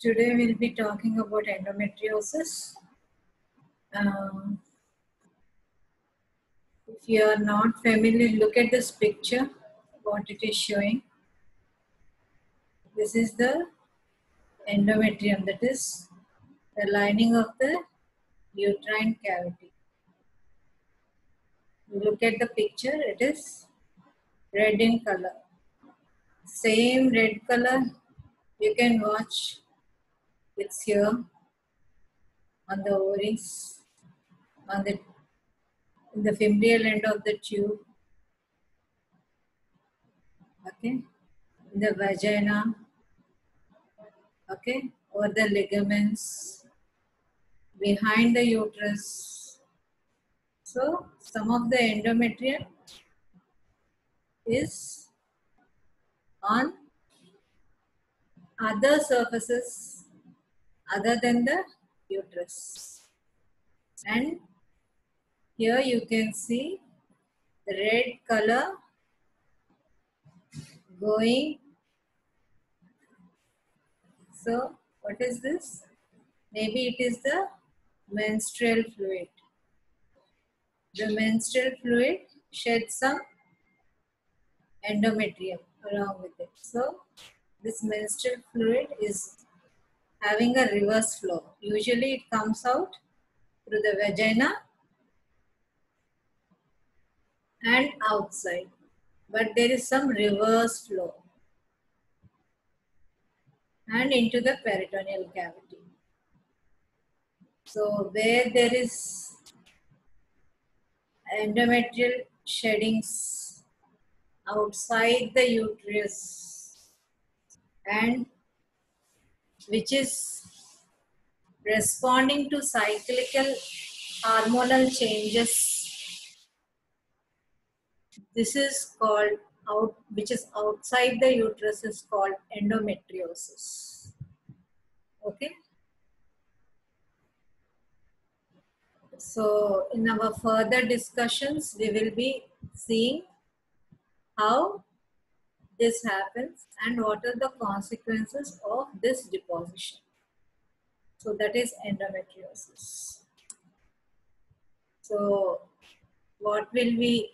Today we'll be talking about endometriosis. Um, if you are not familiar, look at this picture, what it is showing. This is the endometrium, that is the lining of the uterine cavity. You look at the picture, it is red in color. Same red color you can watch, it's here on the ovaries, on the in the femoral end of the tube, okay, in the vagina, okay, or the ligaments behind the uterus. So some of the endometrium is on other surfaces other than the uterus. And here you can see the red color going. So what is this? Maybe it is the menstrual fluid. The menstrual fluid sheds some endometrium along with it. So this menstrual fluid is having a reverse flow. Usually it comes out through the vagina and outside, but there is some reverse flow and into the peritoneal cavity. So where there is endometrial sheddings outside the uterus and which is responding to cyclical hormonal changes, this is called which is outside the uterus is called endometriosis. Okay. So in our further discussions, we will be seeing how this happens and what are the consequences of this deposition. So that is endometriosis. So what will we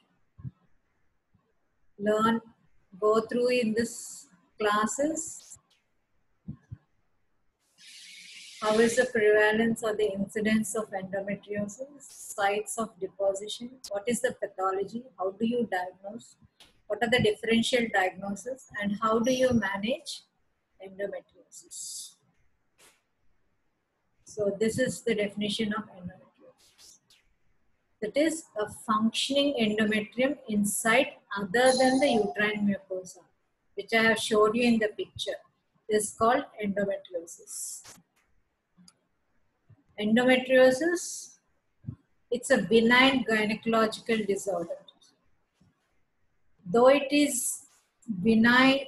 go through in this classes? How is the prevalence or the incidence of endometriosis? Sites of deposition? What is the pathology? How do you diagnose? What are the differential diagnoses? And how do you manage endometriosis? So this is the definition of endometriosis. That is a functioning endometrium inside other than the uterine mucosa, which I have showed you in the picture. This is called endometriosis. Endometriosis, it's a benign gynecological disorder. Though it is benign,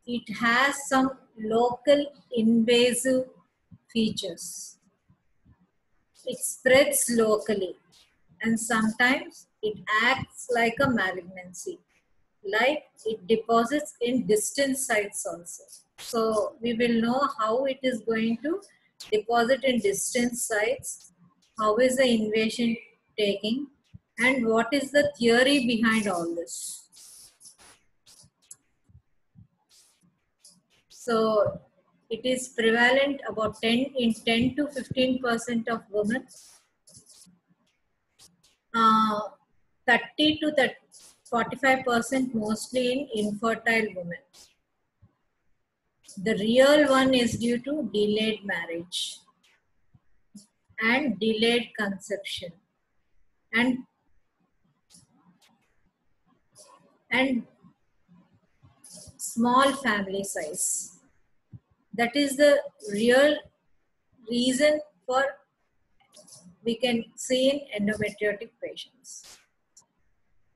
it has some local invasive features. It spreads locally and sometimes it acts like a malignancy, like it deposits in distant sites also. So we will know how it is going to deposit in distant sites, how is the invasion taking, and what is the theory behind all this. So it is prevalent about 10 to 15% of women, 30 to 45% mostly in infertile women. The real one is due to delayed marriage and delayed conception and small family size. That is the real reason for we can see in endometriotic patients.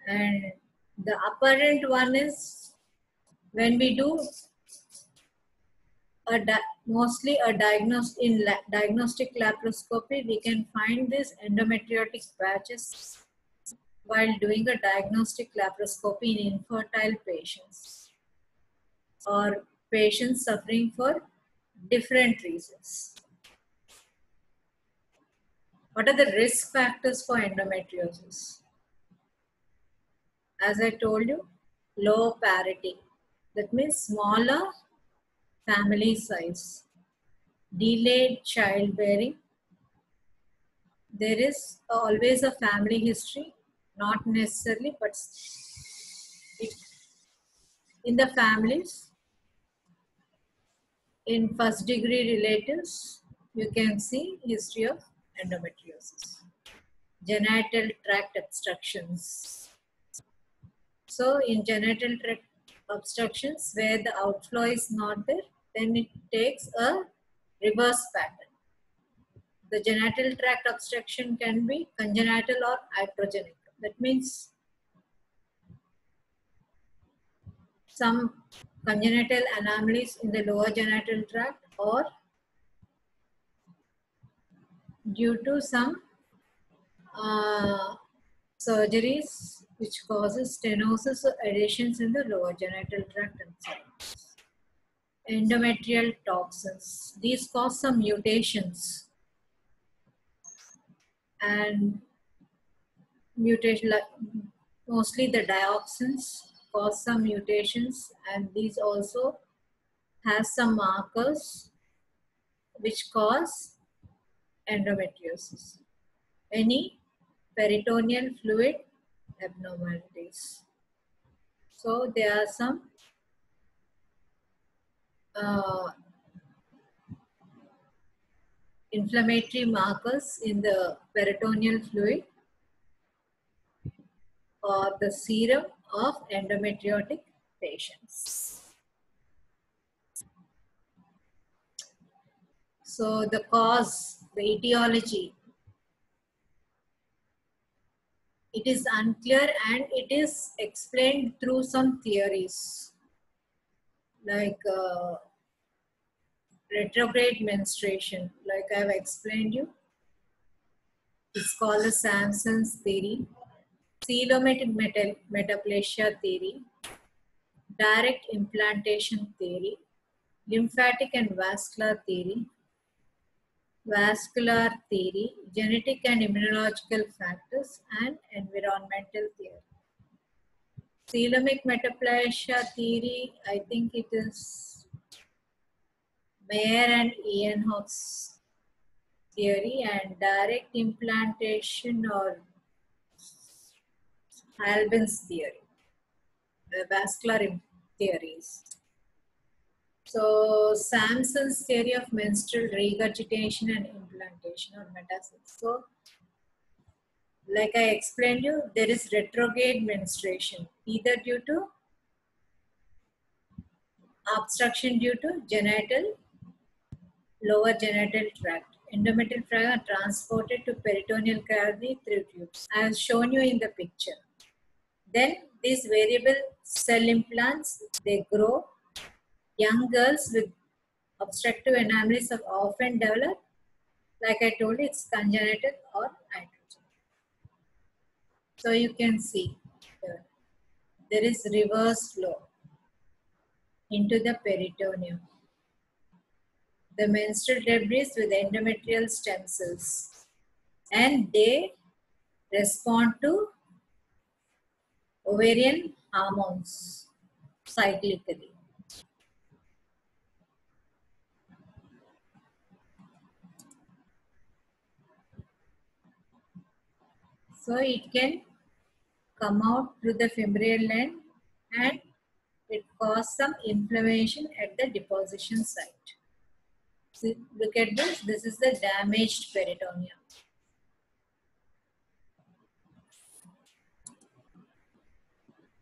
And the apparent one is when we do mostly a diagnostic laparoscopy, we can find these endometriotic patches while doing a diagnostic laparoscopy in infertile patients or patients suffering for different reasons. What are the risk factors for endometriosis? As I told you, low parity. That means smaller family size, delayed childbearing. There is always a family history, not necessarily, but in the families, in first degree relatives, you can see history of endometriosis. Genital tract obstructions. So in genital tract obstructions where the outflow is not there, then it takes a reverse pattern. The genital tract obstruction can be congenital or iatrogenic. That means some congenital anomalies in the lower genital tract or due to some surgeries which causes stenosis or adhesions in the lower genital tract and so on. Endometrial toxins. These cause some mutations and mutation, like mostly the dioxins cause some mutations, and these also has some markers which cause endometriosis. Any peritoneal fluid abnormalities. So there are some inflammatory markers in the peritoneal fluid or the serum of endometriotic patients. So the cause, the etiology, it is unclear and it is explained through some theories like retrograde menstruation, like I have explained you. It's called the Sampson's theory, coelomatic metaplasia theory, direct implantation theory, lymphatic and vascular theory, genetic and immunological factors, and environmental theory. Coelomic metaplasia theory, I think it is Mayer and Ehrenhoff's theory, and direct implantation or Albin's theory, vascular theories. So Sampson's theory of menstrual regurgitation and implantation or metastasis. So like I explained you, there is retrograde menstruation, either due to obstruction due to genital, lower genital tract. Endometrial fibers are transported to peritoneal cavity through tubes. I have shown you in the picture. Then these variable cell implants, they grow. Young girls with obstructive anomalies are often develop. Like I told you, it's congenital or iatrogenic. So you can see here, there is reverse flow into the peritoneum. The menstrual debris with endometrial stem cells, and they respond to ovarian hormones cyclically. So it can come out through the femoral end and it causes some inflammation at the deposition site. See, look at this. This is the damaged peritoneum.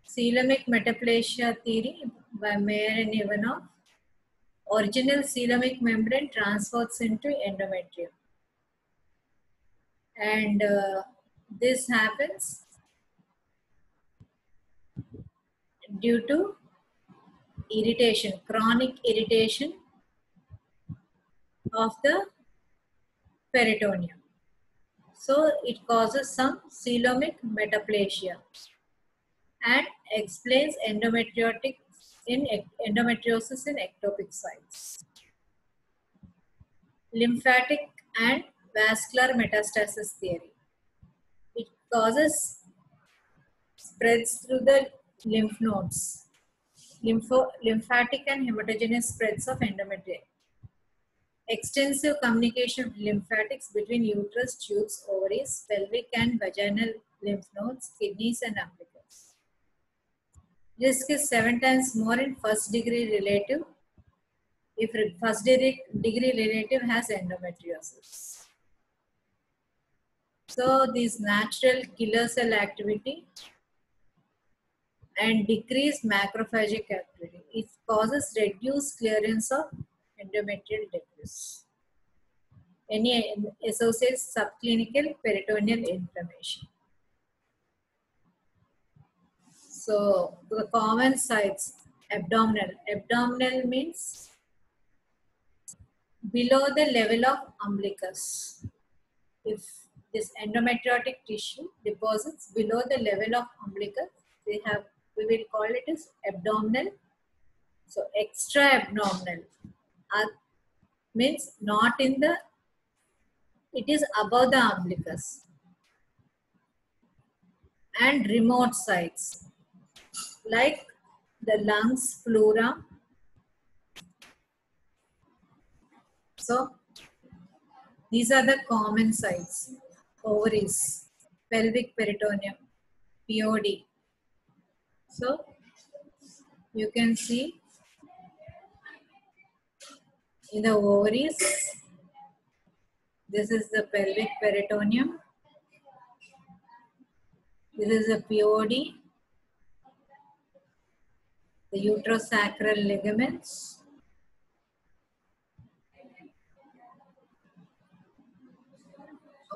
Coelomic metaplasia theory by Mayer and Ivanov. Original coelomic membrane transfers into endometrium. And this happens due to irritation, chronic irritation of the peritoneum. So it causes some coelomic metaplasia and explains endometriosis in ectopic sites. lymphatic and vascular metastasis theory. It causes spreads through the lymph nodes, lymphatic and hematogenous spreads of endometrium. Extensive communication of lymphatics between uterus, tubes, ovaries, pelvic and vaginal lymph nodes, kidneys and umbilicus. Risk is 7 times more in first degree relative if first degree relative has endometriosis. So these natural killer cell activity and decreased macrophagic activity. It causes reduced clearance of endometrial debris. Any associated subclinical peritoneal inflammation. So the common sites, abdominal. Abdominal means below the level of umbilicus. If this endometriotic tissue deposits below the level of umbilicus, we will call it as abdominal. So extra abdominal means not in the, it is above the umbilicus. And remote sites like the lungs, pleura. So these are the common sites: ovaries, pelvic peritoneum, POD. So you can see in the ovaries, this is the pelvic peritoneum, this is the POD, the uterosacral ligaments,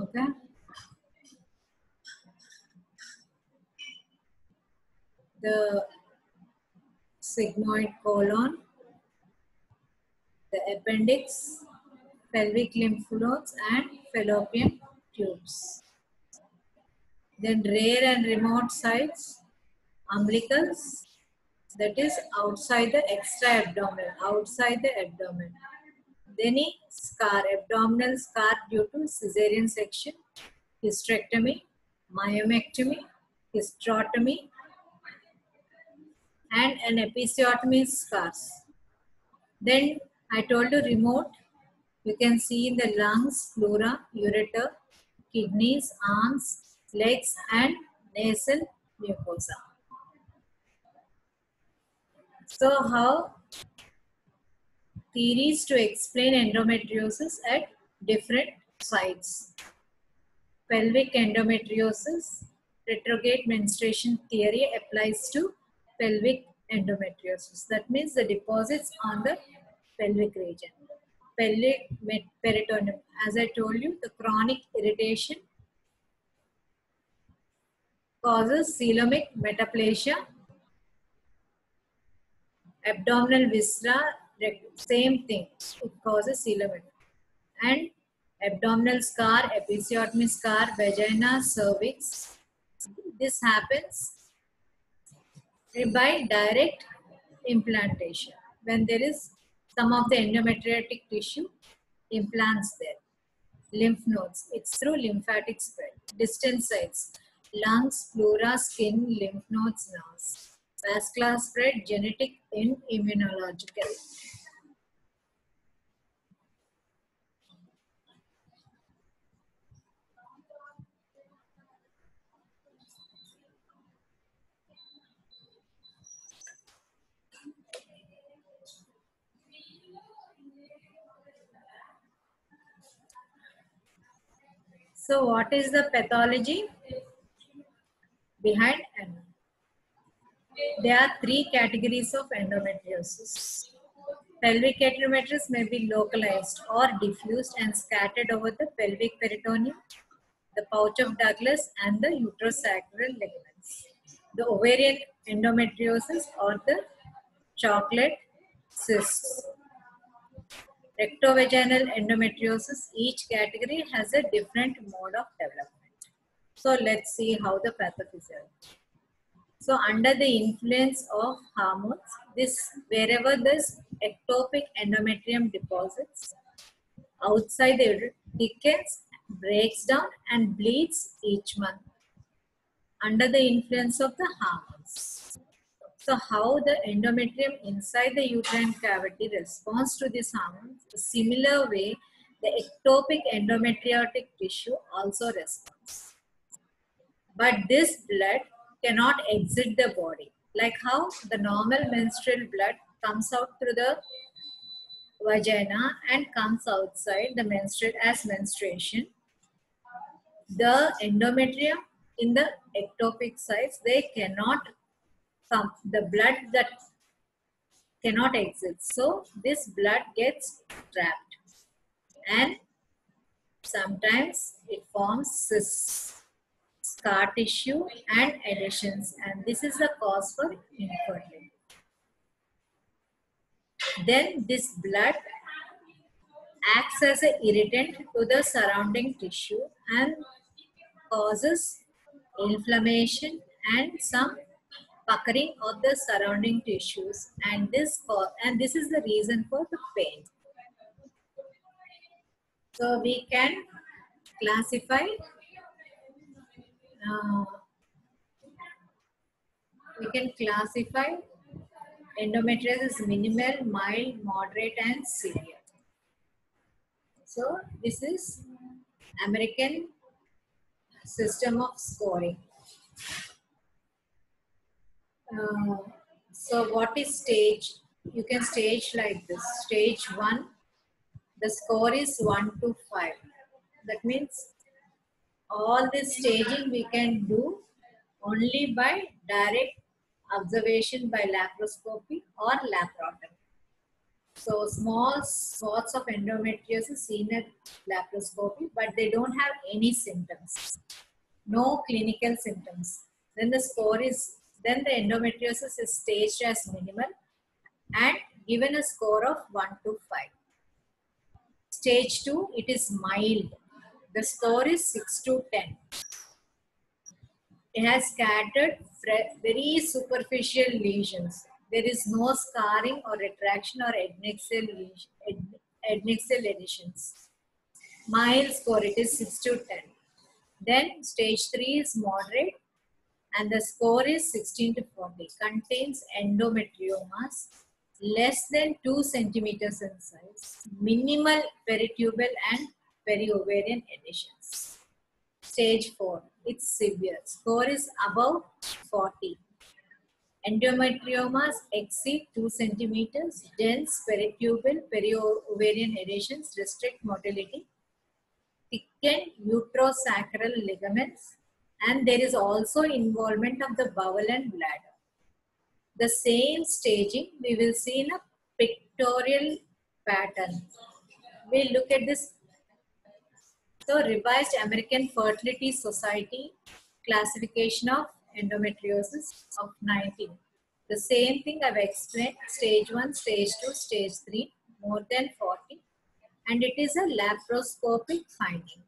okay, the sigmoid colon, the appendix, pelvic lymph nodes and fallopian tubes. Then rare and remote sites, umbilicus, that is outside the extra abdomen, outside the abdomen. Then a scar, abdominal scar due to cesarean section, hysterectomy, myomectomy, hysterotomy, and an episiotomy scars. Then I told you remote, you can see in the lungs, pleura, ureter, kidneys, arms, legs, and nasal mucosa. So how theories to explain endometriosis at different sites. Pelvic endometriosis, retrograde menstruation theory applies to pelvic endometriosis. That means the deposits on the pelvic region. Pelvic peritoneum, as I told you, the chronic irritation causes coelomic metaplasia. Abdominal viscera, same thing, it causes coelomic. And abdominal scar, episiotomy scar, vagina, cervix. This happens by direct implantation. When there is some of the endometriotic tissue implants there. Lymph nodes, it's through lymphatic spread. Distant sites, lungs, pleura, skin, lymph nodes, nerves. Vascular spread, genetic and immunological. So what is the pathology behind endometriosis? There are 3 categories of endometriosis. Pelvic endometriosis may be localized or diffused and scattered over the pelvic peritoneum, the pouch of Douglas, and the uterosacral ligaments. The ovarian endometriosis or the chocolate cysts. Rectovaginal endometriosis, each category has a different mode of development. So let's see how the pathophysiology. So under the influence of hormones, wherever this ectopic endometrium deposits, outside the uterus thickens, breaks down and bleeds each month under the influence of the hormones. So how the endometrium inside the uterine cavity responds to these hormones? A similar way, the ectopic endometriotic tissue also responds. But this blood cannot exit the body. Like how the normal menstrual blood comes out through the vagina and comes outside the menstrual as menstruation. The endometrium in the ectopic sites, they cannot come. The blood that cannot exit. So this blood gets trapped and sometimes it forms cysts, scar tissue and adhesions, and this is the cause for infertility. Then this blood acts as an irritant to the surrounding tissue and causes inflammation and some puckering of the surrounding tissues, and this is the reason for the pain. So we can classify endometriosis as minimal, mild, moderate and severe. So this is American system of scoring. So what is stage? You can stage like this. Stage 1, the score is 1 to 5. That means all this staging we can do only by direct observation by laparoscopy or laparotomy. So small spots of endometriosis seen at laparoscopy, but they don't have any symptoms, no clinical symptoms. Then then the endometriosis is staged as minimal and given a score of 1 to 5. Stage 2, it is mild. The score is 6 to 10. It has scattered very superficial lesions. There is no scarring or retraction or adnexal adhesions. Mild score, it is 6 to 10. Then stage 3 is moderate and the score is 16 to 40. Contains endometriomas less than 2 centimeters in size, minimal peritubal and periovarian adhesions. Stage 4, it's severe. Score is above 40. Endometriomas exceed 2 centimeters, dense peritubal, periovarian adhesions restrict motility, thickened uterosacral ligaments, and there is also involvement of the bowel and bladder. The same staging we will see in a pictorial pattern. We'll look at this. So, Revised American Fertility Society classification of endometriosis of 19. The same thing I've explained, stage 1, stage 2, stage 3, more than 40, and it is a laparoscopic finding.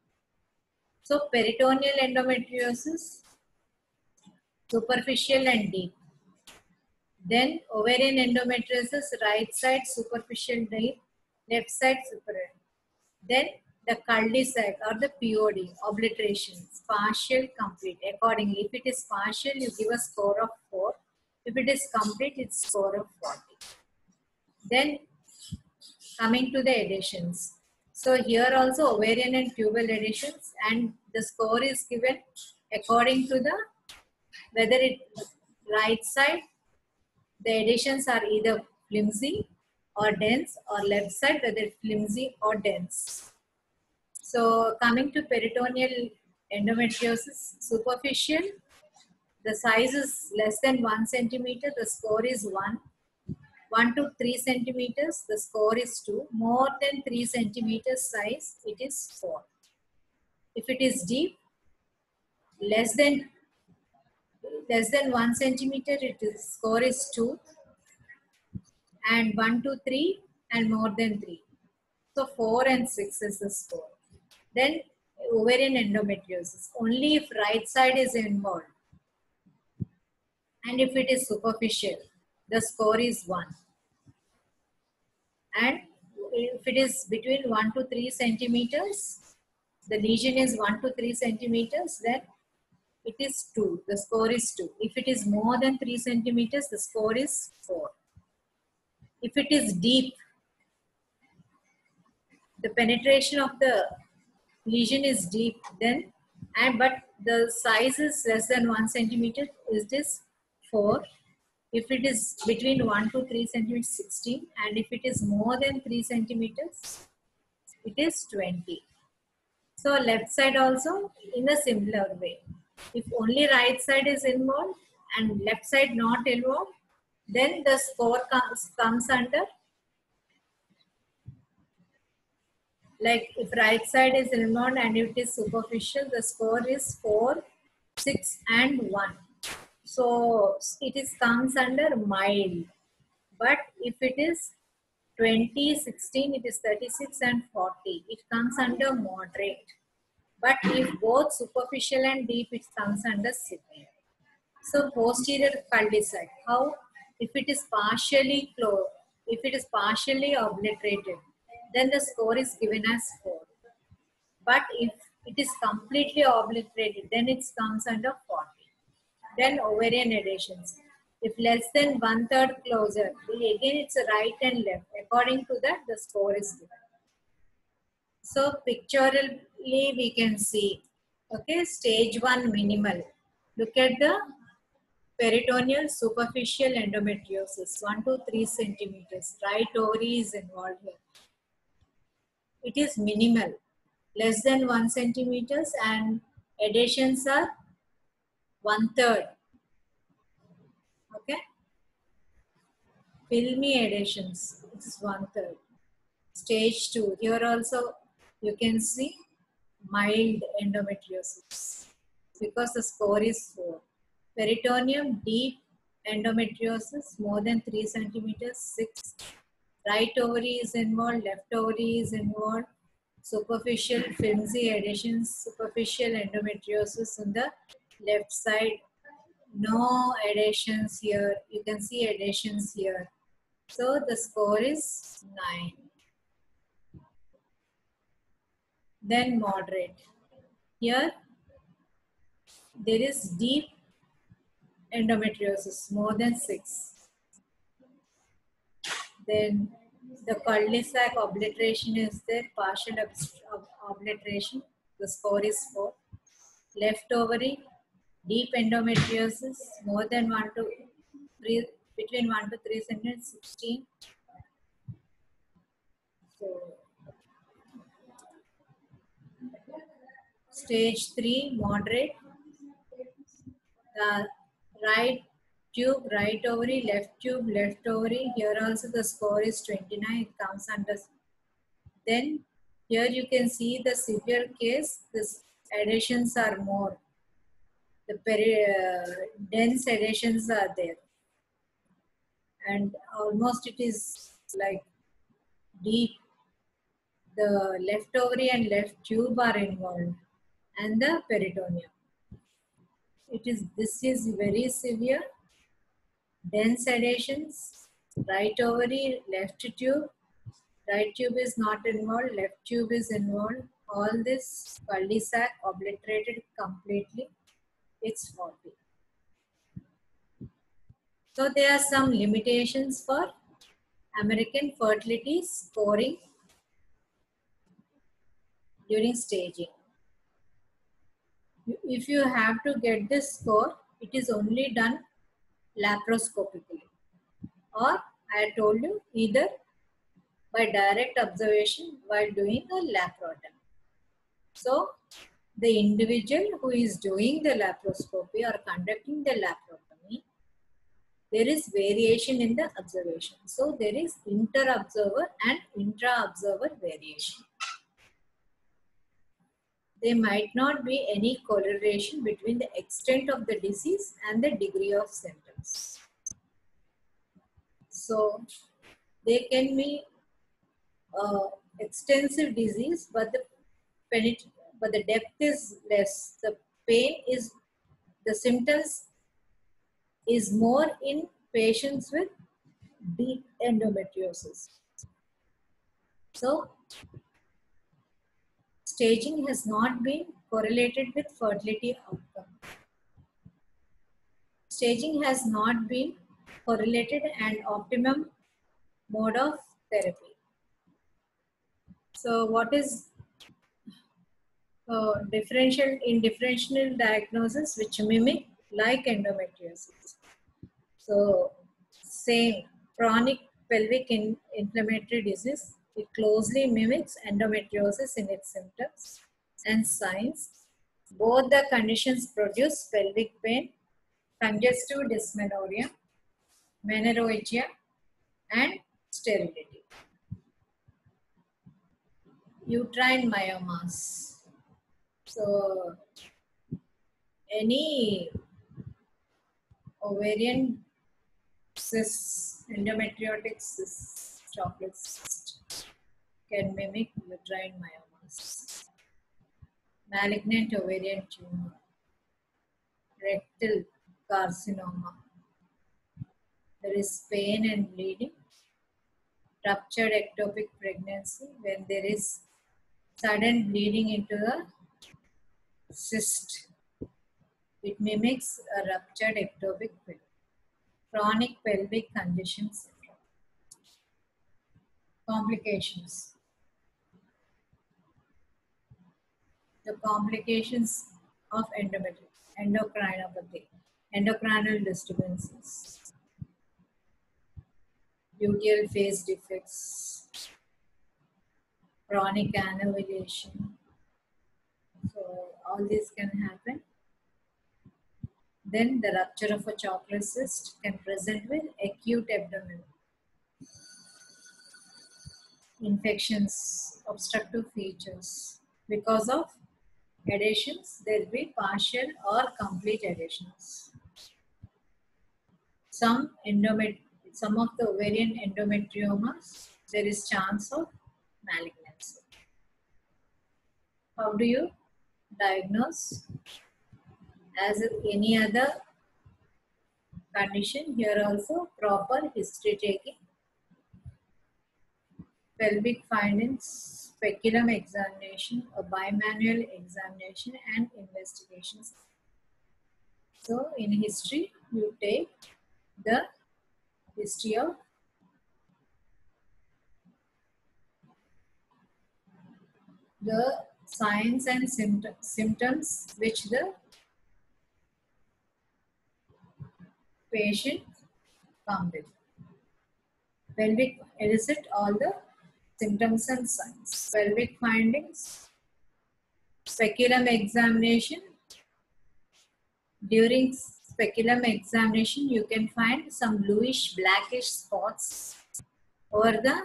So, peritoneal endometriosis, superficial and deep. Then ovarian endometriosis, right side superficial deep, left side superficial. Then the cul-de-sac or the POD, obliterations, partial, complete. Accordingly, if it is partial, you give a score of 4. If it is complete, it's score of 40. Then coming to the adhesions. So here also ovarian and tubal adhesions, and the score is given according to the whether it right side, the adhesions are either flimsy or dense, or left side whether it's flimsy or dense. So coming to peritoneal endometriosis, superficial, the size is less than 1 centimeter, the score is 1. 1 to 3 centimeters, the score is 2. More than 3 centimeters size, it is 4. If it is deep, less than 1 centimeter, score is 2. And 1 to 3 and more than 3. So 4 and 6 is the score. Then ovarian endometriosis, only if right side is involved. And if it is superficial, the score is 1. And if it is between 1 to 3 centimeters, the lesion is 1 to 3 centimeters, then it is 2. The score is 2. If it is more than 3 centimeters, the score is 4. If it is deep, the penetration of the lesion is deep, then but the size is less than 1 centimeter, it is 4. If it is between 1 to 3 centimeters, 16, and if it is more than 3 centimeters, it is 20. So left side also in a similar way. If only right side is involved and left side not involved, then the score comes under, like if right side is involved and if it is superficial, the score is 4, 6 and 1. So it is comes under mild. But if it is 20, 16, it is 36 and 40. It comes under moderate. But if both superficial and deep, it comes under severe. So posterior cul-de-sac, how? If it is partially closed, if it is partially obliterated, then the score is given as 4. But if it is completely obliterated, then it comes under 40. Then ovarian adhesions. If less than 1/3 closure, again it's a right and left. According to that, the score is given. So pictorially we can see, okay, stage 1 minimal. Look at the peritoneal superficial endometriosis, 1 to 3 centimeters. Right ovary is involved here. It is minimal, less than 1 centimeters, and adhesions are 1/3. Okay, filmy adhesions, it is 1/3. Stage 2, here also you can see mild endometriosis because the score is 4. Peritoneum deep endometriosis more than 3 centimeters, 6. Right ovary is involved, left ovary is involved. Superficial flimsy adhesions, superficial endometriosis on the left side. No adhesions here. You can see adhesions here. So the score is 9. Then moderate. Here there is deep endometriosis more than 6. Then the cul-de-sac obliteration is there, partial obliteration. The score is 4. Left ovary, deep endometriosis more than 1 to 3, between 1 to 3 centimeters, 16. So stage 3 moderate. The right tube, right ovary, left tube, left ovary. Here also the score is 29. It comes under. Then here you can see the severe case. This adhesions are more. The dense adhesions are there, and almost it is like deep. The left ovary and left tube are involved, and the peritoneum. This is very severe. Dense adhesions, right ovary, left tube. Right tube is not involved, left tube is involved. All this cul-de-sac obliterated completely. It's 40. So there are some limitations for American fertility scoring during staging. If you have to get this score, it is only done laparoscopically, or I told you either by direct observation while doing a laparotomy. So the individual who is doing the laparoscopy or conducting the laparotomy, there is variation in the observation. So there is inter-observer and intra-observer variation. There might not be any correlation between the extent of the disease and the degree of symptoms. So there can be extensive disease, but the depth is less. The pain is, the symptoms is more in patients with deep endometriosis. So, staging has not been correlated with fertility outcome. Staging has not been correlated and optimum mode of therapy. So, what is differential diagnosis which mimic like endometriosis? So, same chronic pelvic inflammatory disease. It closely mimics endometriosis in its symptoms and signs. Both the conditions produce pelvic pain, congestive dysmenorrhea, menorrhagia, and sterility. Uterine myomas. So, any ovarian cyst, endometriotic cyst, chocolate cyst can mimic uterine myomas. Malignant ovarian tumor, rectal carcinoma. There is pain and bleeding. Ruptured ectopic pregnancy, when there is sudden bleeding into the cyst. It mimics a ruptured ectopic pelvic. Chronic pelvic congestion syndrome. Complications. The complications of endocrinopathy, endocrinal disturbances, luteal phase defects, chronic anovulation. So all this can happen. Then the rupture of a chocolate cyst can present with acute abdominal infections, obstructive features. Because of adhesions, there will be partial or complete adhesions. Some of the ovarian endometriomas, there is chance of malignancy. How do you diagnose? As with any other condition, here also proper history taking, pelvic findings, speculum examination, a bimanual examination, and investigations. So in history, you take the history of the signs and symptoms which the patient come with. Pelvic elicit all the symptoms and signs. Pelvic findings, speculum examination. During speculum examination, you can find some bluish blackish spots over the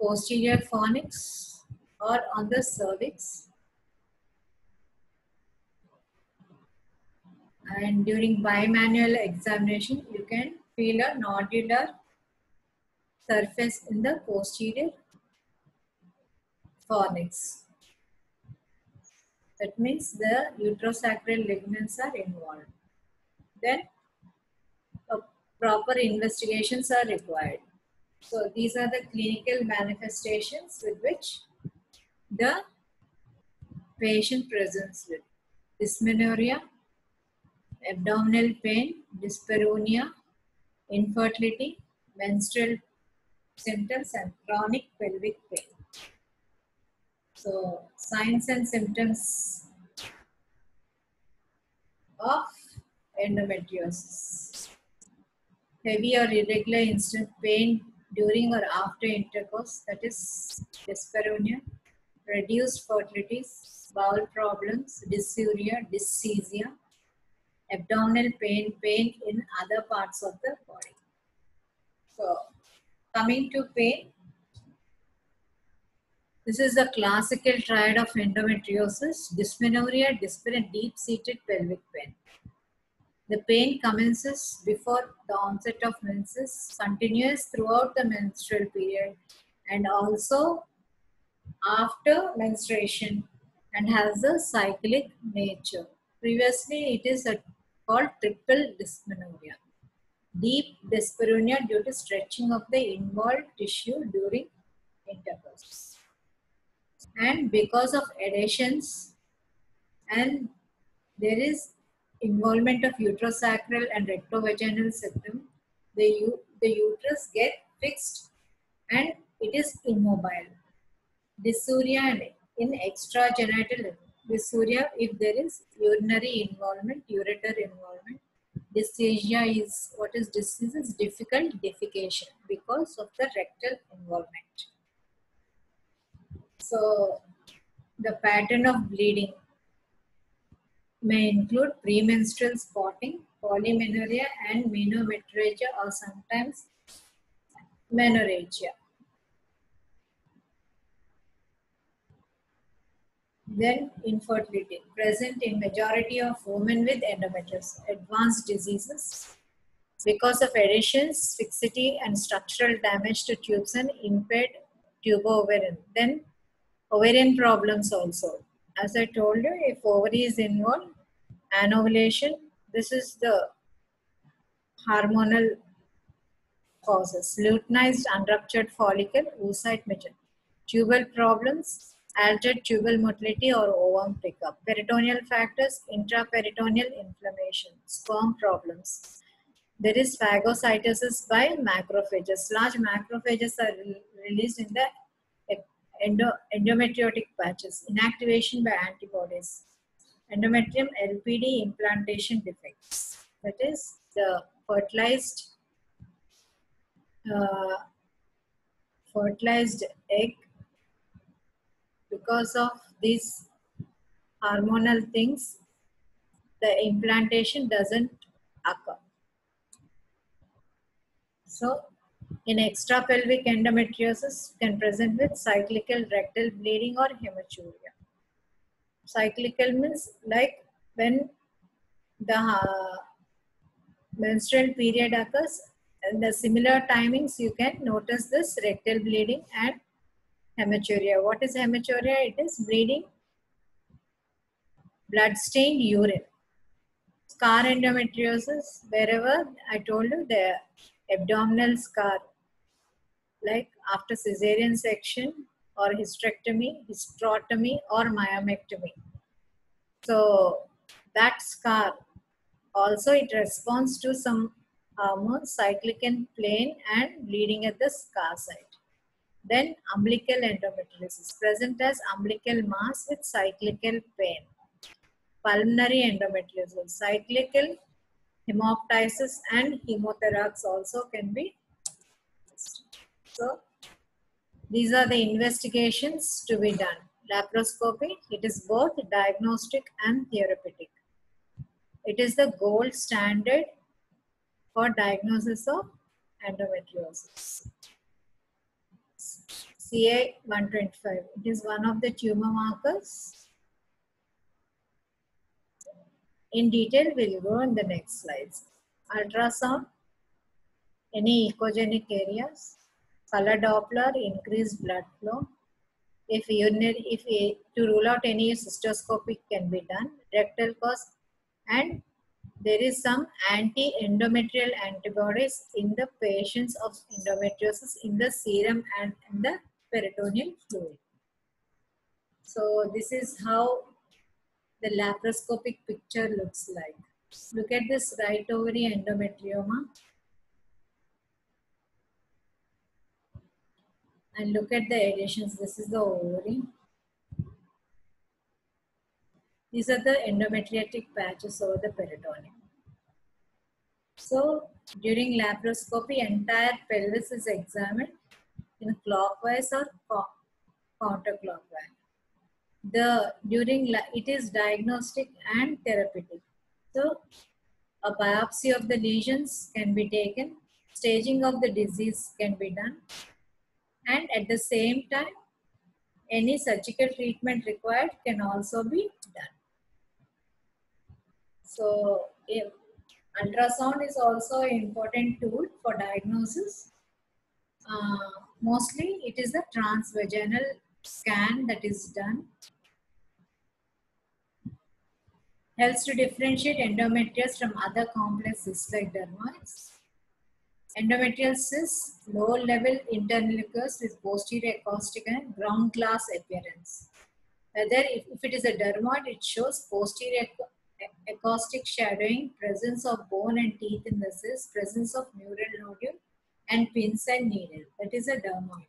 posterior fornix or on the cervix. And during bimanual examination, you can feel a nodular surface in the posterior fornix. That means the uterosacral ligaments are involved. Then proper investigations are required. So these are the clinical manifestations with which the patient presents with dysmenorrhea, abdominal pain, dyspareunia, infertility, menstrual symptoms, and chronic pelvic pain. So signs and symptoms of endometriosis. Heavy or irregular instant pain during or after intercourse, that is dyspareunia, reduced fertility, bowel problems, dysuria, dysesthesia, abdominal pain, pain in other parts of the body. So, coming to pain, this is the classical triad of endometriosis: dysmenorrhea, dyspnea, deep-seated pelvic pain. The pain commences before the onset of menses, continues throughout the menstrual period, and also after menstruation, and has a cyclic nature. Previously, it is called triple dysmenorrhea. Deep dyspareunia due to stretching of the involved tissue during intercourse. And because of adhesions and there is involvement of uterosacral and rectovaginal septum, the uterus get fixed and it is immobile. Dysuria and in extragenital dysuria, if there is urinary involvement, ureter involvement. Dysphagia is what is this is difficult defecation because of the rectal involvement. So the pattern of bleeding may include premenstrual spotting, polymenorrhea, and menometrorrhagia, or sometimes menorrhagia. Then infertility, present in majority of women with endometriosis, advanced diseases because of adhesions, fixity, and structural damage to tubes and impaired tubo-ovarian. Then ovarian problems also. As I told you, if ovary is involved, anovulation, this is the hormonal causes. Luteinized unruptured follicle, oocyte measure. Tubal problems, altered tubal motility or ovum pickup. Peritoneal factors, intraperitoneal inflammation. Sperm problems. There is phagocytosis by macrophages. Large macrophages are released in the endometriotic patches. Inactivation by antibodies. Endometrium LPD implantation defects. That is the fertilized egg. Because of these hormonal things, the implantation doesn't occur. So, in extrapelvic endometriosis can present with cyclical rectal bleeding or hematuria. Cyclical means like when the menstrual period occurs, and the similar timings you can notice this rectal bleeding and hematuria. What is hematuria? It is bleeding, blood-stained urine. Scar endometriosis, wherever I told you the abdominal scar, like after cesarean section or hysterectomy, hysterotomy or myomectomy. So that scar also it responds to some hormones, cyclic and plain, and bleeding at the scar site. Then umbilical endometriosis, present as umbilical mass with cyclical pain. Pulmonary endometriosis, cyclical hemoptysis and hemothorax also can be. So these are the investigations to be done. Laparoscopy, it is both diagnostic and therapeutic. It is the gold standard for diagnosis of endometriosis. CA 125, it is one of the tumor markers. In detail, we'll go in the next slides. Ultrasound, any echogenic areas, color Doppler, increased blood flow. If to rule out any cystoscopic can be done, rectal cause, and there is some anti-endometrial antibodies in the patients of endometriosis in the serum and in the peritoneal fluid. So this is how the laparoscopic picture looks like. Look at this right ovary endometrioma. And look at the adhesions. This is the ovary. These are the endometriotic patches over the peritoneum. So during laparoscopy, entire pelvis is examined in clockwise or counterclockwise. It is diagnostic and therapeutic. So a biopsy of the lesions can be taken, staging of the disease can be done, and at the same time, any surgical treatment required can also be done. So ultrasound is also an important tool for diagnosis. Mostly it is the transvaginal scan that is done. Helps to differentiate endometriosis from other complex cysts like dermoids. Endometrial cysts, low-level internal occurs with posterior acoustic and ground glass appearance. Whether if it is a dermoid, it shows posterior acoustic shadowing, presence of bone and teeth in the cyst, presence of neural nodule, and pins and needle. That is a dermoid.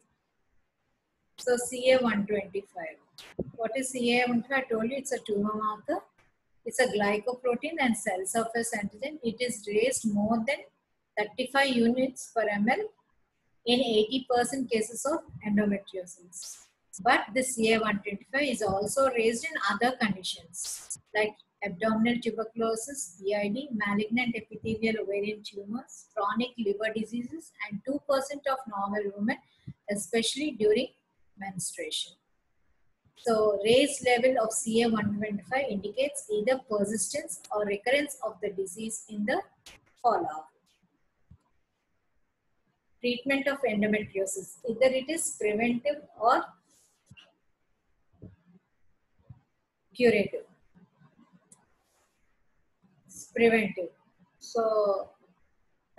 So CA125. What is CA125? I told you it's a tumor marker. It's a glycoprotein and cell surface antigen. It is raised more than 35 units per ml in 80% cases of endometriosis. But the CA125 is also raised in other conditions like abdominal tuberculosis, PID, malignant epithelial ovarian tumors, chronic liver diseases, and 2% of normal women, especially during menstruation. So raised level of CA125 indicates either persistence or recurrence of the disease in the follow-up. Treatment of endometriosis, either it is preventive or curative. It's preventive. So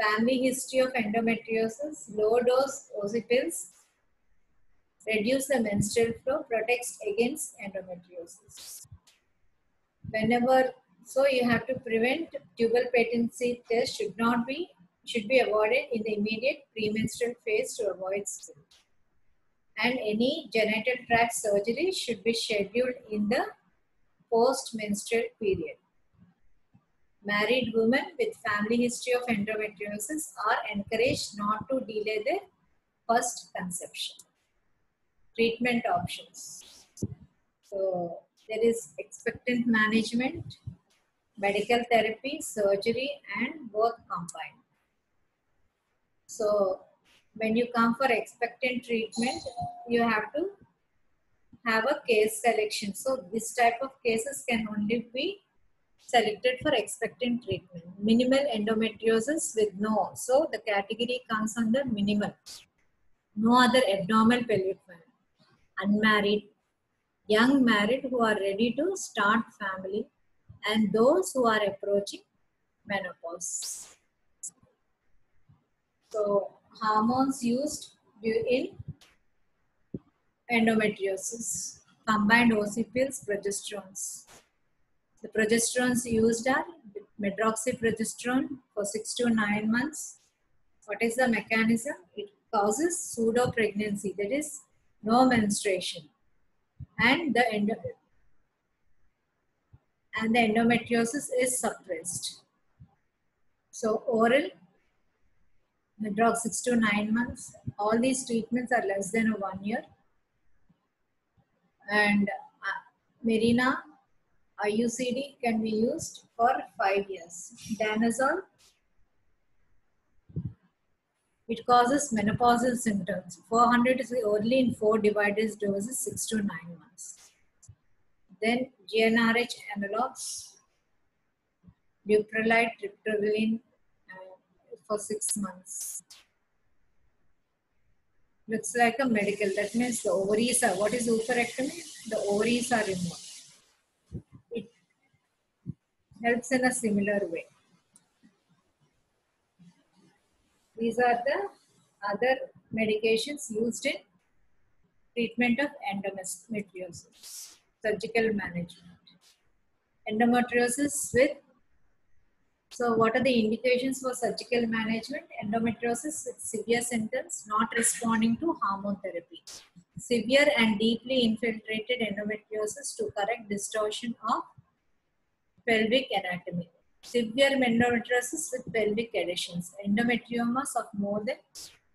family history of endometriosis, low dose oxypills, reduce the menstrual flow, protects against endometriosis. Whenever, so you have to prevent tubal patency test should be avoided in the immediate premenstrual phase to avoid spill. And any genital tract surgery should be scheduled in the post-menstrual period. Married women with family history of endometriosis are encouraged not to delay their first conception. Treatment options. So there is expectant management, medical therapy, surgery, and both combined. So when you come for expectant treatment, you have to have a case selection. So this type of cases can only be selected for expectant treatment. Minimal endometriosis with no. So the category comes under minimal. No other abnormal pelvic fat. Unmarried, young married who are ready to start family, and those who are approaching menopause. So hormones used in endometriosis, combined OC pills, progesterones. The progesterones used are medroxyprogesterone for 6 to 9 months. What is the mechanism? It causes pseudo pregnancy, that is no menstruation, and the endometriosis is suppressed. So oral medrox 6 to 9 months. All these treatments are less than 1 year. And Mirena IUCD can be used for 5 years. Danazol, it causes menopausal symptoms. 400 is orally in 4 divided doses, 6 to 9 months. Then GnRH analogs, leuprolide, triptorelin for 6 months. Looks like a medical. That means the ovaries are, what is oophorectomy? The ovaries are removed. It helps in a similar way. These are the other medications used in treatment of endometriosis, surgical management. Endometriosis with, so what are the indications for surgical management? Endometriosis with severe symptoms not responding to hormone therapy. Severe and deeply infiltrated endometriosis to correct distortion of pelvic anatomy. Severe endometriosis with pelvic adhesions. Endometriomas of more than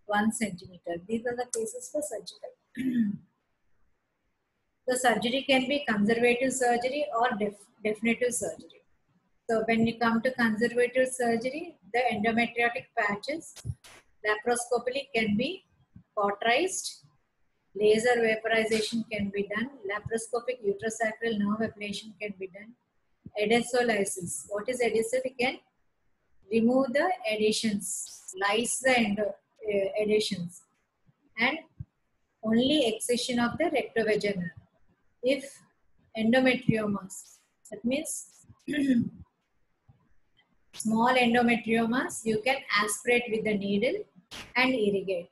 1 centimeter. These are the cases for surgical. The surgery can be conservative surgery or definitive surgery. So when you come to conservative surgery, the endometriotic patches laparoscopically can be cauterized, laser vaporization can be done, laparoscopic uterosacral nerve ablation can be done, adhesolysis. What is adhesive? We can remove the adhesions, lyse the adhesions, and only excision of the rectovaginal. If endometriomas, that means Small endometriomas, you can aspirate with the needle and irrigate.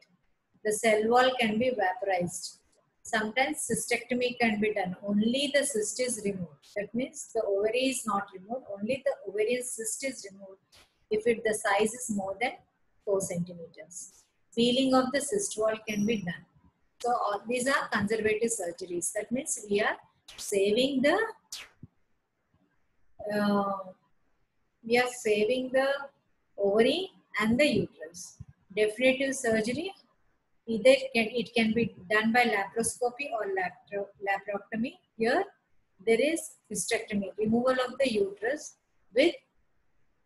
The cell wall can be vaporized. Sometimes cystectomy can be done. Only the cyst is removed. That means the ovary is not removed. Only the ovarian cyst is removed if the size is more than 4 centimeters. Peeling of the cyst wall can be done. So all these are conservative surgeries. That means we are saving the ovary and the uterus. Definitive surgery, either it can be done by laparoscopy or laparotomy. Here there is hysterectomy, removal of the uterus with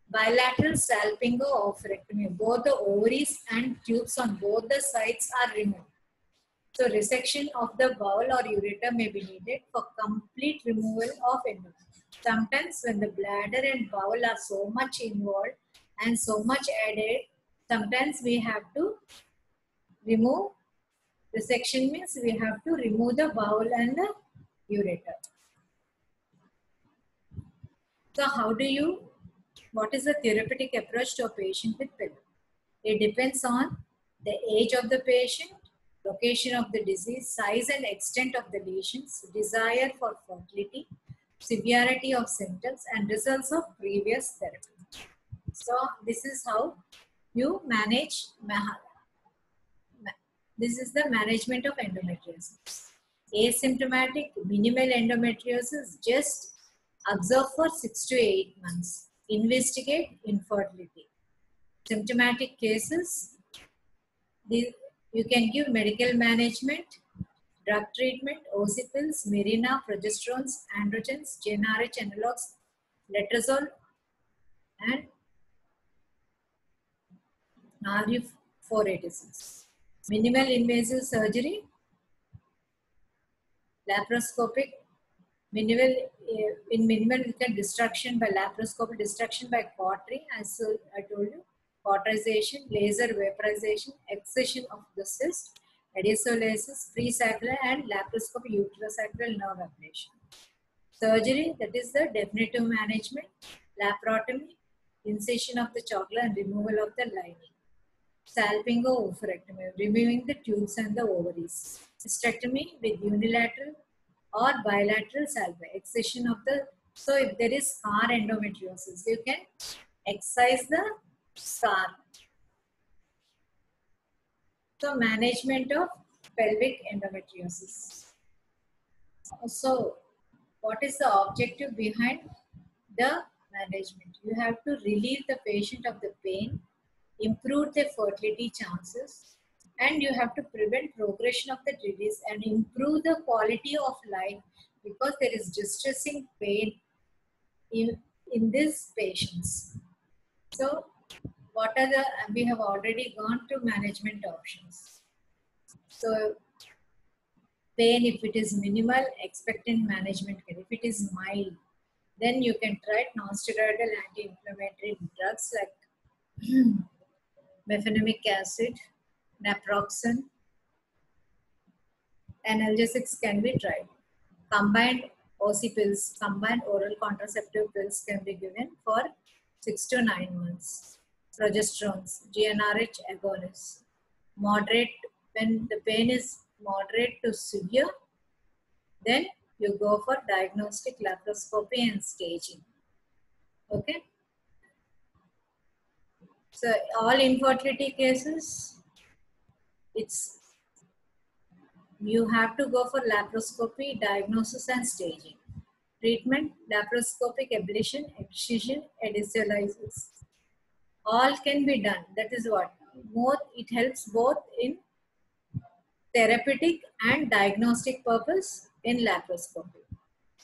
bilateral salpingo oophorectomy. Both the ovaries and tubes on both the sides are removed. So resection of the bowel or ureter may be needed for complete removal of endometrium. Sometimes when the bladder and bowel are so much involved and so much added, sometimes we have to remove. Resection means we have to remove the bowel and the ureter. So what is the therapeutic approach to a patient with pelvic? It depends on the age of the patient, location of the disease, size and extent of the lesions, desire for fertility, severity of symptoms, and results of previous therapy. So this is how you manage. This is the management of endometriosis. Asymptomatic minimal endometriosis, just observe for 6 to 8 months. Investigate infertility. Symptomatic cases, you can give medical management, drug treatment, oxypills, Mirena, progesterones, androgens, GnRH analogs, letrozole, and RU486. Minimal invasive surgery, laparoscopic, in minimal we can destruction by laparoscopic, destruction by cautery, as I told you, cauterization, laser vaporization, excision of the cyst, adhesolasis, presacral and laparoscopic uterosacral nerve ablation. Surgery, that is the definitive management, laparotomy, incision of the chocolate and removal of the lining. Salpingo oophorectomy, removing the tubes and the ovaries. Hysterectomy with unilateral or bilateral salve, excision of the, so if there is scar endometriosis, you can excise the scar. So management of pelvic endometriosis. So what is the objective behind the management? You have to relieve the patient of the pain, improve their fertility chances, and you have to prevent progression of the disease and improve the quality of life, because there is distressing pain in these patients. So we have already gone to management options. So pain, if it is minimal, expectant management care. If it is mild, then you can try non-steroidal anti-inflammatory drugs like mefenamic acid, naproxen. Analgesics can be tried. Combined OC pills, combined oral contraceptive pills can be given for 6 to 9 months. Progesterones, GnRH agonists. Moderate, when the pain is moderate to severe, then you go for diagnostic laparoscopy and staging. Okay. So all infertility cases, you have to go for laparoscopy, diagnosis and staging. Treatment, laparoscopic ablation, excision, adhesolasis. All can be done. That is what. It helps both in therapeutic and diagnostic purpose in laparoscopy.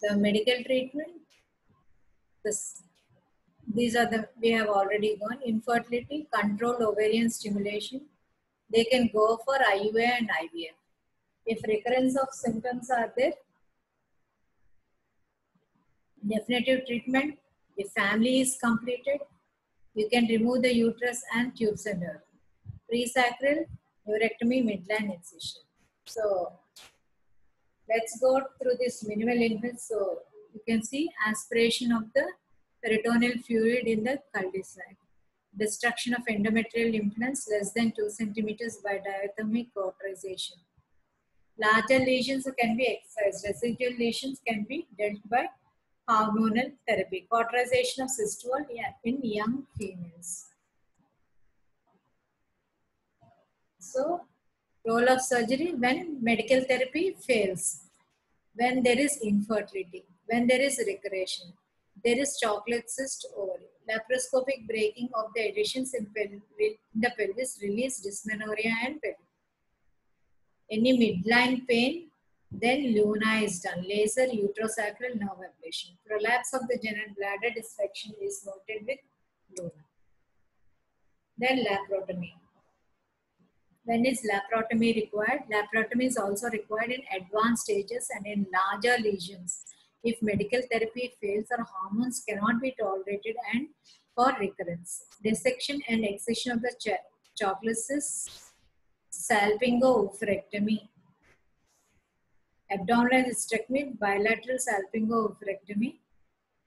The medical treatment, these are we have already gone. Infertility, controlled ovarian stimulation. They can go for IUI and IVF. If recurrence of symptoms are there, definitive treatment, if family is completed, you can remove the uterus and tubes and nerve. Presacral, neurectomy, midline incision. So let's go through this minimal invasive. So you can see aspiration of the peritoneal fluid in the cul-de-sac. Destruction of endometrial lymph nodes less than 2 centimeters by diathermic cauterization. Larger lesions can be excised. Residual lesions can be dealt by hormonal therapy. Cauterization of cyst wall in young females. So, role of surgery when medical therapy fails, when there is infertility, when there is recursion, there is chocolate cyst ovary. Laparoscopic breaking of the adhesions in the pelvis release dysmenorrhea and pelvic. Any midline pain, then Luna is done. Laser uterosacral nerve ablation. Prolapse of the genital bladder dissection is noted with Luna. Then laparotomy. When is laparotomy required? Laparotomy is also required in advanced stages and in larger lesions. If medical therapy fails or hormones cannot be tolerated and for recurrence. Dissection and excision of the chocolate cyst, salpingo-oophorectomy. Abdominal hysterectomy, bilateral salpingo-oophorectomy.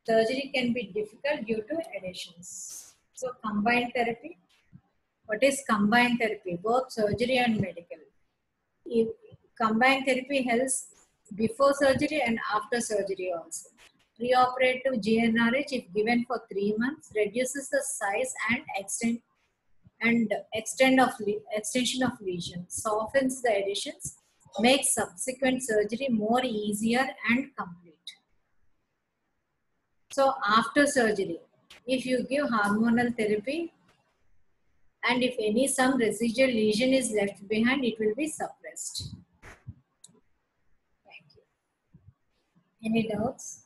Surgery can be difficult due to adhesions. So combined therapy. What is combined therapy? Both surgery and medical. If combined therapy helps before surgery and after surgery also. Preoperative GnRH, if given for 3 months, reduces the size and extension of lesion, softens the adhesions, makes subsequent surgery more easier and complete. So after surgery, if you give hormonal therapy and if some residual lesion is left behind, it will be suppressed. Thank you. Any doubts?